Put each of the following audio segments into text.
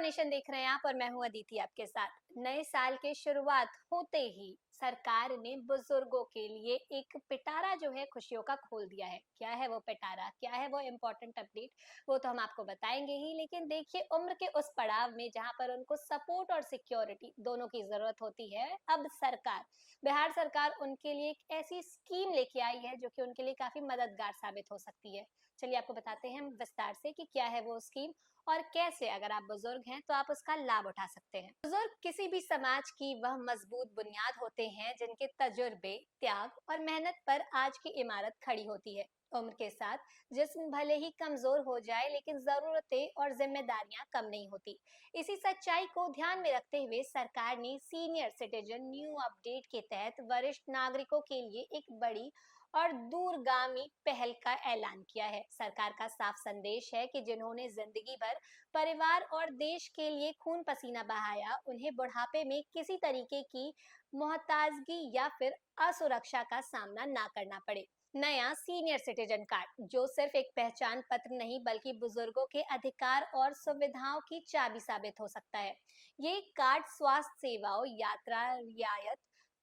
Nation देख रहे हैं आप और मैं हूं अदिति आपके साथ। नए साल के शुरुआत होते ही सरकार ने बुजुर्गों के लिए एक पिटारा जो है खुशियों का खोल दिया है। क्या है वो पिटारा, क्या है वो इम्पोर्टेंट अपडेट, वो तो हम आपको बताएंगे ही। लेकिन देखिए, उम्र के उस पड़ाव में जहां पर उनको सपोर्ट और सिक्योरिटी दोनों की जरूरत होती है, अब सरकार, बिहार सरकार उनके लिए एक ऐसी स्कीम लेके आई है जो कि उनके लिए काफी मददगार साबित हो सकती है। चलिए आपको बताते हैं हम विस्तार से कि क्या है वो स्कीम और कैसे अगर आप बुजुर्ग हैं तो आप उसका लाभ उठा सकते हैं। बुजुर्ग किसी भी समाज की वह मजबूत बुनियाद होते हैं जिनके तजुर्बे, त्याग और मेहनत पर आज की इमारत खड़ी होती है। उम्र के साथ जिस्म भले ही कमजोर हो जाए, लेकिन जरूरतें और जिम्मेदारियां कम नहीं होती। इसी सच्चाई को ध्यान में रखते हुए सरकार ने सीनियर सिटीजन न्यू अपडेट के तहत वरिष्ठ नागरिकों के लिए एक बड़ी और दूरगामी पहल का ऐलान किया है। सरकार का साफ संदेश है कि जिन्होंने जिंदगी भर परिवार और देश के लिए खून पसीना बहाया, उन्हें बुढ़ापे में किसी तरीके की मोहताजगी या फिर असुरक्षा का सामना ना करना पड़े। नया सीनियर सिटीजन कार्ड, जो सिर्फ एक पहचान पत्र नहीं बल्कि बुजुर्गों के अधिकार और सुविधाओं की चाबी साबित हो सकता है। ये कार्ड स्वास्थ्य सेवाओं, यात्रा रियायत,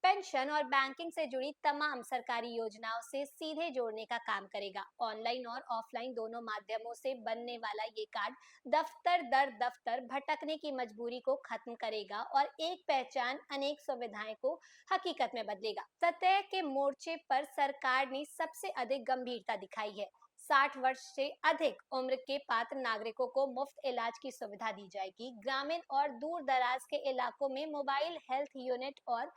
पेंशन और बैंकिंग से जुड़ी तमाम सरकारी योजनाओं से सीधे जोड़ने का काम करेगा। ऑनलाइन और ऑफलाइन दोनों माध्यमों से बनने वाला ये कार्ड दफ्तर दर दफ्तर भटकने की मजबूरी को खत्म करेगा और एक पहचान अनेक सुविधाएं को हकीकत में बदलेगा। सतह के मोर्चे पर सरकार ने सबसे अधिक गंभीरता दिखाई है। 60 वर्ष से अधिक उम्र के पात्र नागरिकों को मुफ्त इलाज की सुविधा दी जाएगी। ग्रामीण और दूर दराज के इलाकों में मोबाइल हेल्थ यूनिट और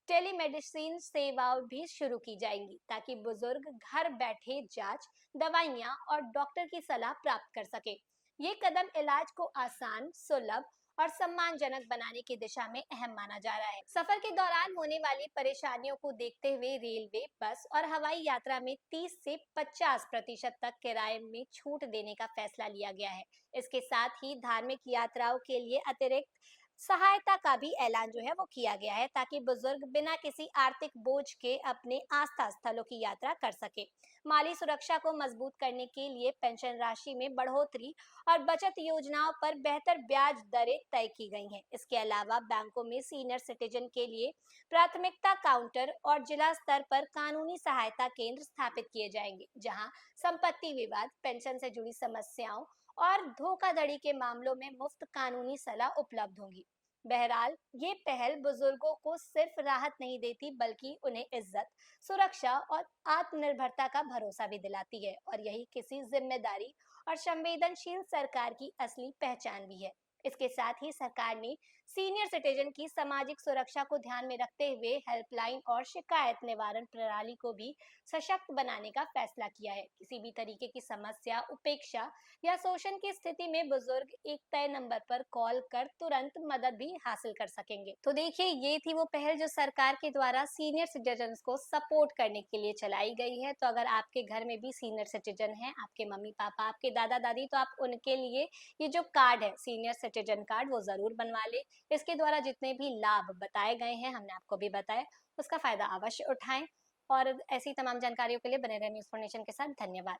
टेलीमेडिसिन सेवाएं भी शुरू की जाएंगी, ताकि बुजुर्ग घर बैठे जांच, दवाइयां और डॉक्टर की सलाह प्राप्त कर सके। ये कदम इलाज को आसान, सुलभ और सम्मानजनक बनाने की दिशा में अहम माना जा रहा है। सफर के दौरान होने वाली परेशानियों को देखते हुए रेलवे, बस और हवाई यात्रा में 30 से 50% तक किराए में छूट देने का फैसला लिया गया है। इसके साथ ही धार्मिक यात्राओं के लिए अतिरिक्त सहायता का भी ऐलान जो है वो किया गया है, ताकि बुजुर्ग बिना किसी आर्थिक बोझ के अपने आस्था स्थलों की यात्रा कर सके। माली सुरक्षा को मजबूत करने के लिए पेंशन राशि में बढ़ोतरी और बचत योजनाओं पर बेहतर ब्याज दरें तय की गई हैं। इसके अलावा बैंकों में सीनियर सिटीजन के लिए प्राथमिकता काउंटर और जिला स्तर पर कानूनी सहायता केंद्र स्थापित किए जाएंगे, जहां संपत्ति विवाद, पेंशन से जुड़ी समस्याओं और धोखाधड़ी के मामलों में मुफ्त कानूनी सलाह उपलब्ध होगी। बहरहाल, ये पहल बुजुर्गों को सिर्फ राहत नहीं देती बल्कि उन्हें इज्जत, सुरक्षा और आत्मनिर्भरता का भरोसा भी दिलाती है, और यही किसी जिम्मेदारी और संवेदनशील सरकार की असली पहचान भी है। इसके साथ ही सरकार ने सीनियर सिटीजन की सामाजिक सुरक्षा को ध्यान में रखते हुए हेल्पलाइन और शिकायत निवारण प्रणाली को भी सशक्त बनाने का फैसला किया है। किसी भी तरीके की समस्या, उपेक्षा या शोषण की स्थिति में बुजुर्ग एक तय नंबर पर कॉल कर तुरंत मदद भी हासिल कर सकेंगे। तो देखिए, ये थी वो पहल जो सरकार के द्वारा सीनियर सिटीजन को सपोर्ट करने के लिए चलाई गई है। तो अगर आपके घर में भी सीनियर सिटीजन हैं, आपके मम्मी पापा, आपके दादा दादी, तो आप उनके लिए ये जो कार्ड है, सीनियर सिटीजन कार्ड, वो जरूर बनवा ले। इसके द्वारा जितने भी लाभ बताए गए हैं, हमने आपको भी बताया, उसका फायदा अवश्य उठाएं। और ऐसी तमाम जानकारियों के लिए बने रहें न्यूज़4नेशन के साथ। धन्यवाद।